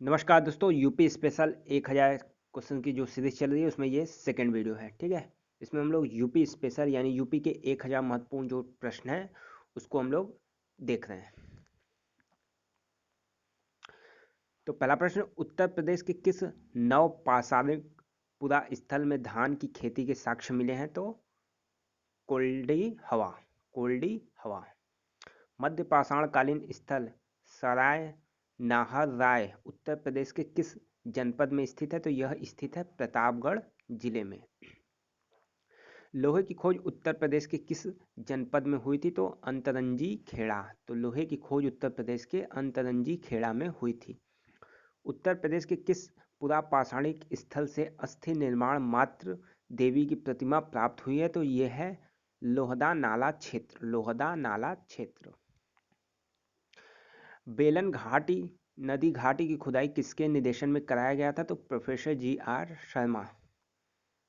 नमस्कार दोस्तों, UP special 1000 question की जो सीरीज चल रही है उसमें ये सेकंड वीडियो है। ठीक है, इसमें हम लोग यूपी स्पेशल यानी यूपी के 1000 महत्वपूर्ण जो प्रश्न हैं उसको हम लोग देख रहे हैं। तो पहला प्रश्न, उत्तर प्रदेश के किस नव पाषाणिक पुरा स्थल में धान की खेती के साक्ष्य मिले हैं? तो कोल्डी हवा। कोल्डी हवा। मध्य पाषाणकालीन स्थल सराय नाहर राय उत्तर प्रदेश के किस जनपद में स्थित है? तो यह स्थित है प्रतापगढ़ जिले में। लोहे की खोज उत्तर प्रदेश के किस जनपद में हुई थी? तो अंतरंजी खेड़ा। तो लोहे की खोज उत्तर प्रदेश के अंतरंजी खेड़ा में हुई थी। उत्तर प्रदेश के किस पुरा पाषाणिक स्थल से अस्थि निर्माण मात्र देवी की प्रतिमा प्राप्त हुई है? तो यह है लोहदा नाला क्षेत्र। लोहदा नाला क्षेत्र। बेलन घाटी नदी घाटी की खुदाई किसके निर्देशन में कराया गया था? तो प्रोफेसर जी.आर. शर्मा।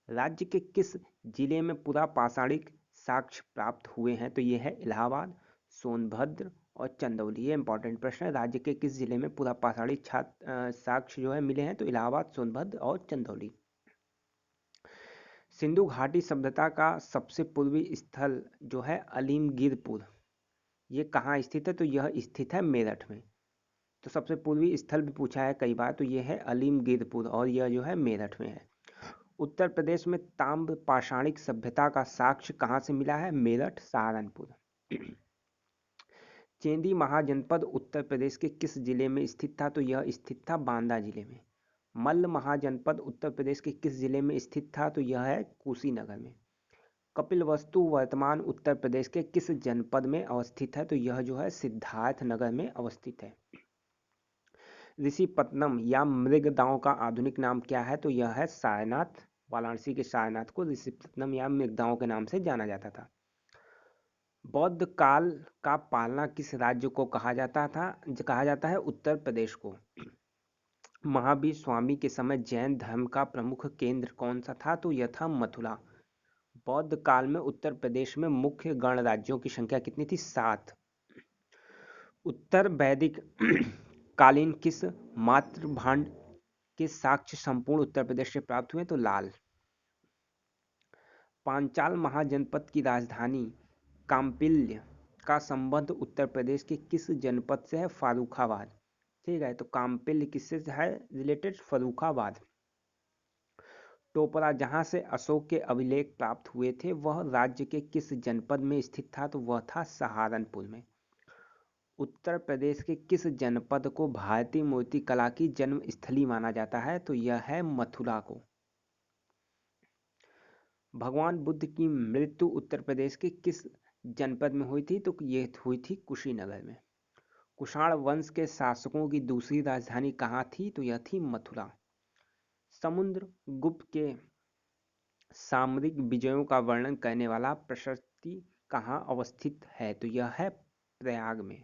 राज्य के किस जिले में पुरा पाषाणिक साक्ष्य प्राप्त हुए हैं? तो ये है इलाहाबाद, सोनभद्र और चंदौली। ये इंपॉर्टेंट प्रश्न है। राज्य के किस जिले में पुरा पाषाणिक साक्ष्य जो है मिले हैं? तो इलाहाबाद, सोनभद्र और चंदौली। सिंधु घाटी सभ्यता का सबसे पूर्वी स्थल जो है अलीमगिरपुर, ये कहाँ स्थित है? तो यह स्थित है मेरठ में। तो सबसे पूर्वी स्थल भी पूछा है कई बार, तो यह है अलीमगिरपुर और यह जो है मेरठ में है। उत्तर प्रदेश में ताम्र पाषाणिक सभ्यता का साक्ष्य कहाँ से मिला है? मेरठ, सहारनपुर। चेंदी महाजनपद उत्तर प्रदेश के किस जिले में स्थित था? तो यह स्थित था बांदा जिले में। मल्ल महाजनपद उत्तर प्रदेश के किस जिले में स्थित था? तो यह है कुशीनगर में। कपिलवस्तु वर्तमान उत्तर प्रदेश के किस जनपद में अवस्थित है? तो यह जो है सिद्धार्थनगर में अवस्थित है। ऋषिपत्तनम या मृगदांव का आधुनिक नाम क्या है? तो यह है सारनाथ। वाराणसी के सारनाथ को ऋषिपत्तनम या मृगदांव के नाम से जाना जाता था। बौद्ध काल का पालना किस राज्य को कहा जाता है? उत्तर प्रदेश को। महावीर स्वामी के समय जैन धर्म का प्रमुख केंद्र कौन सा था? तो यह था मथुरा। बौद्ध काल में उत्तर प्रदेश में मुख्य गणराज्यों की संख्या कितनी थी? 7। उत्तर वैदिक कालीन किस मातृभांड के साक्ष्य संपूर्ण उत्तर प्रदेश से प्राप्त हुए? तो लाल। पांचाल महाजनपद की राजधानी कांपिल्य का संबंध उत्तर प्रदेश के किस जनपद से है? फर्रुखाबाद। ठीक है, तो कांपिल्य किससे है रिलेटेड? फर्रुखाबाद। टोपरा जहां से अशोक के अभिलेख प्राप्त हुए थे वह राज्य के किस जनपद में स्थित था? तो वह था सहारनपुर में। उत्तर प्रदेश के किस जनपद को भारतीय मूर्ति कला की जन्म स्थली माना जाता है? तो यह है मथुरा को। भगवान बुद्ध की मृत्यु उत्तर प्रदेश के किस जनपद में हुई थी? तो यह हुई थी कुशीनगर में। कुषाण वंश के शासकों की दूसरी राजधानी कहाँ थी? तो यह थी मथुरा। समुद्रगुप्त के सामरिक विजयों का वर्णन करने वाला प्रशस्ति कहाँ अवस्थित है? तो यह है प्रयाग में।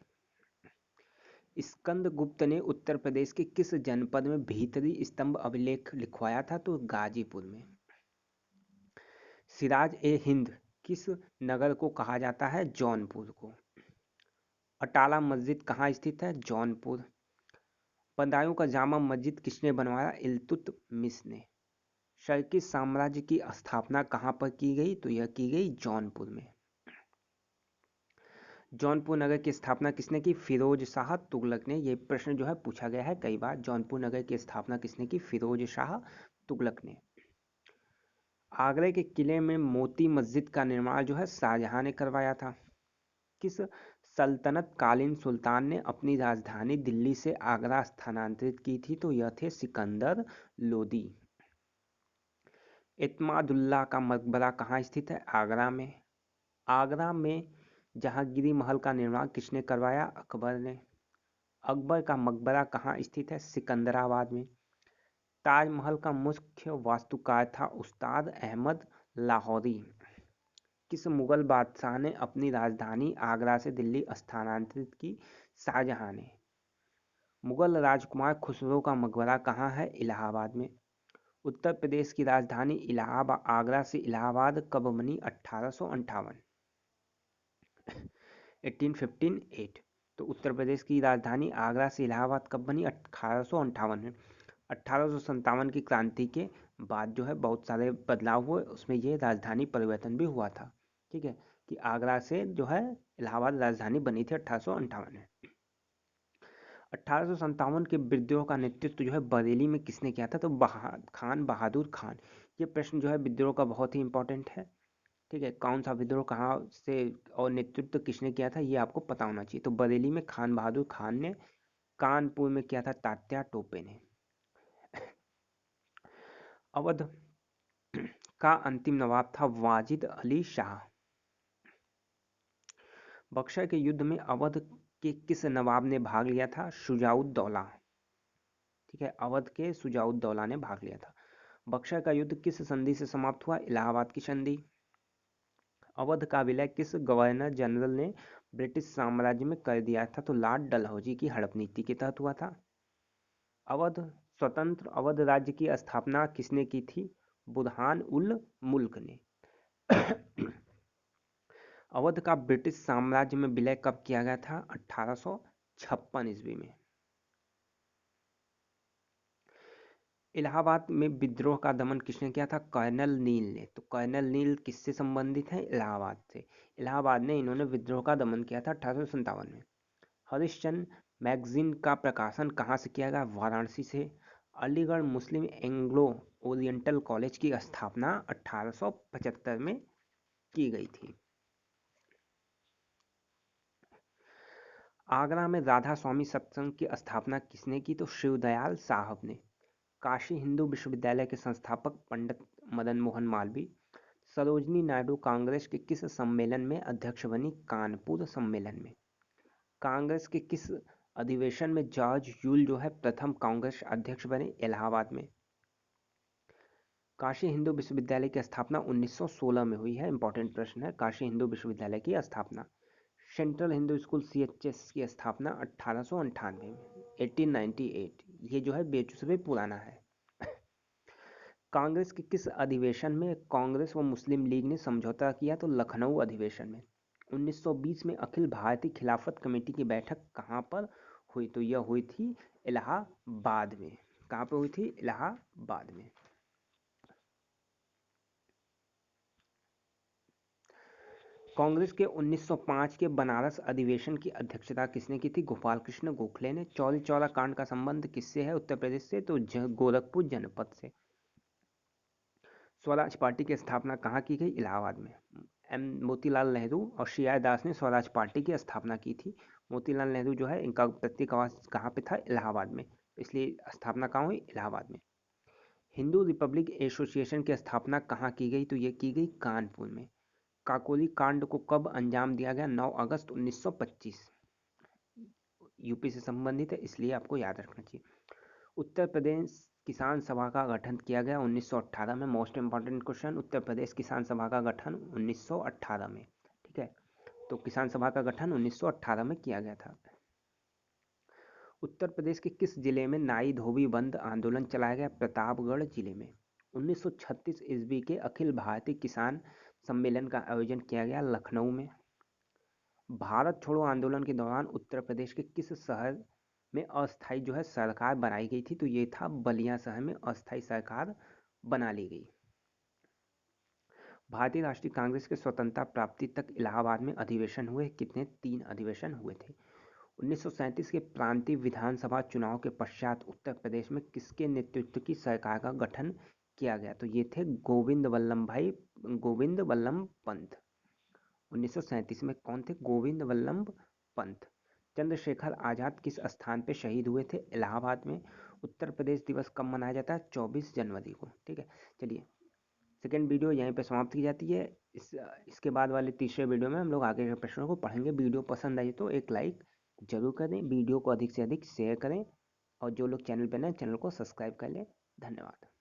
स्कंदगुप्त ने उत्तर प्रदेश के किस जनपद में भीतरी स्तंभ अभिलेख लिखवाया था? तो गाजीपुर में। सिराज ए हिंद किस नगर को कहा जाता है? जौनपुर को। अटाला मस्जिद कहाँ स्थित है? जौनपुर। बदायूं का जामा मस्जिद किसने बनवाया? इल्तुतमिश ने। शर्की साम्राज्य की स्थापना कहाँ पर की गई? तो यह की गई जौनपुर में। जौनपुर नगर की स्थापना किसने की? फिरोज शाह तुगलक ने। यह प्रश्न जो है पूछा गया है कई बार। जौनपुर नगर की स्थापना किसने की? फिरोज शाह तुगलक ने। आगरे के किले में मोती मस्जिद का निर्माण जो है शाहजहां ने करवाया था। किस सल्तनत कालीन सुल्तान ने अपनी राजधानी दिल्ली से आगरा स्थानांतरित की थी? तो यह थे सिकंदर लोदी। इत्मादुल्ला का मकबरा कहाँ स्थित है? आगरा में। आगरा में जहांगीरी महल का निर्माण किसने करवाया? अकबर ने। अकबर का मकबरा कहाँ स्थित है? सिकंदराबाद में। ताजमहल का मुख्य वास्तुकार था उस्ताद अहमद लाहौरी। किस मुगल बादशाह ने अपनी राजधानी आगरा से दिल्ली स्थानांतरित की? शाहजहां ने। मुगल राजकुमार खुसरो का मकबरा कहाँ है? इलाहाबाद में। उत्तर प्रदेश की राजधानी इलाहाबाद आगरा से इलाहाबाद कब बनी? 1858। 1858। तो उत्तर प्रदेश की राजधानी आगरा से इलाहाबाद कब बनी? 1858 में। 1857 की क्रांति के बाद जो है बहुत सारे बदलाव हुए, उसमें ये राजधानी परिवर्तन भी हुआ था। ठीक है, कि आगरा से जो है इलाहाबाद राजधानी बनी थी 1858 में। 1857 के विद्रोह का नेतृत्व जो है बरेली में किसने किया था? तो खान बहादुर खान। ये प्रश्न जो है विद्रोह का बहुत ही इंपॉर्टेंट है। ठीक है, कौन सा विद्रोह कहाँ से और नेतृत्व किसने किया था ये आपको पता होना चाहिए। तो बरेली में खान बहादुर खान ने, कानपुर में किया था तात्या टोपे ने। अवध का अंतिम नवाब था वाजिद अली शाह। बक्सर के युद्ध में अवध के किस नवाब ने भाग लिया था? शुजाउद्दौला। ठीक है, अवध के शुजाउद्दौला ने भाग लिया था। बक्सर का युद्ध किस संधि से समाप्त हुआ? इलाहाबाद की संधि। अवध का विलय किस गवर्नर जनरल ने ब्रिटिश साम्राज्य में कर दिया था? तो लॉर्ड डलहौजी की हड़प नीति के तहत हुआ था। अवध स्वतंत्र अवध राज्य की स्थापना किसने की थी? बुरहान उल मुल्क ने। अवध का ब्रिटिश साम्राज्य में विलय कब किया गया था? 1856 ईस्वी में। इलाहाबाद में विद्रोह का दमन किसने किया था? कर्नल नील ने। तो कर्नल नील किससे संबंधित है? इलाहाबाद से। इलाहाबाद ने इन्होंने विद्रोह का दमन किया था 1857 में। हरिश्चंद्र मैगजीन का प्रकाशन कहाँ से किया गया? वाराणसी से। अलीगढ़ मुस्लिम एंग्लो ओरिएंटल कॉलेज की स्थापना 1875 में की गई थी। आगरा में राधा स्वामी सत्संग की स्थापना किसने की? तो शिवदयाल साहब ने। काशी हिंदू विश्वविद्यालय के संस्थापक पंडित मदन मोहन मालवीय। सरोजनी नायडू कांग्रेस के किस सम्मेलन में अध्यक्ष बनी? कानपुर सम्मेलन में। कांग्रेस के किस अधिवेशन में जॉर्ज यूल जो है प्रथम कांग्रेस अध्यक्ष बने? इलाहाबाद में। काशी हिंदू विश्वविद्यालय की स्थापना 1916 में हुई है। इंपॉर्टेंट प्रश्न है, काशी हिंदू विश्वविद्यालय की स्थापना। सेंट्रल हिंदू स्कूल CHS की स्थापना 1898 में, 1898। ये जो है बेचू से भी पुराना है। कांग्रेस के किस अधिवेशन में कांग्रेस व मुस्लिम लीग ने समझौता किया? तो लखनऊ अधिवेशन में। 1920 में अखिल भारतीय खिलाफत कमेटी की बैठक कहाँ पर हुई? तो यह हुई थी इलाहाबाद में। कहाँ पर हुई थी? इलाहाबाद में। कांग्रेस के 1905 के बनारस अधिवेशन की अध्यक्षता किसने की थी? गोपाल कृष्ण गोखले ने। चौरी चौरा कांड का संबंध किससे है उत्तर प्रदेश से? तो गोरखपुर जनपद से। स्वराज पार्टी की स्थापना कहाँ की गई? इलाहाबाद में। मोतीलाल नेहरू और CR दास ने स्वराज पार्टी की स्थापना की थी। मोतीलाल नेहरू जो है इनका प्रत्येक आवास कहाँ पे था? इलाहाबाद में। इसलिए स्थापना कहाँ हुई? इलाहाबाद में। हिंदू रिपब्लिक एसोसिएशन की स्थापना कहाँ की गई? तो ये की गई कानपुर में। काकोरी कांड को कब अंजाम दिया गया? 9 अगस्त 1925। यूपी से संबंधित है इसलिए आपको याद रखना चाहिए। उत्तर प्रदेश किसान सभा का गठन किया गया 1918 में। Most important question, Uttar Pradesh किसान सभा का गठन 1918 में। ठीक है, तो किसान सभा का गठन 1918 में किया गया था। उत्तर प्रदेश के किस जिले में नाई धोबी बंद आंदोलन चलाया गया? प्रतापगढ़ जिले में। 1936 ईस्वी के अखिल भारतीय किसान सम्मेलन का आयोजन किया गया लखनऊ में। भारत छोड़ो आंदोलन के दौरान उत्तर प्रदेश के किस शहर में अस्थायी जो है सरकार बनाई गई थी? तो ये था बलिया शहर में अस्थायी सरकार बना ली गई। भारतीय राष्ट्रीय कांग्रेस के स्वतंत्रता प्राप्ति तक इलाहाबाद में अधिवेशन हुए कितने? 3 अधिवेशन हुए थे। 1937 के प्रांतीय विधानसभा चुनाव के पश्चात उत्तर प्रदेश में किसके नेतृत्व की सरकार का गठन किया गया? तो ये थे गोविंद वल्लभ पंत। 1937 में कौन थे? गोविंद वल्लभ पंत। चंद्रशेखर आजाद किस स्थान पे शहीद हुए थे? इलाहाबाद में। उत्तर प्रदेश दिवस कब मनाया जाता है? 24 जनवरी को। ठीक है, चलिए सेकेंड वीडियो यहीं पे समाप्त की जाती है। इसके बाद वाले तीसरे वीडियो में हम लोग आगे के प्रश्नों को पढ़ेंगे। वीडियो पसंद आई तो एक लाइक जरूर करें, वीडियो को अधिक से अधिक शेयर करें और जो लोग चैनल पर नए चैनल को सब्सक्राइब कर लें। धन्यवाद।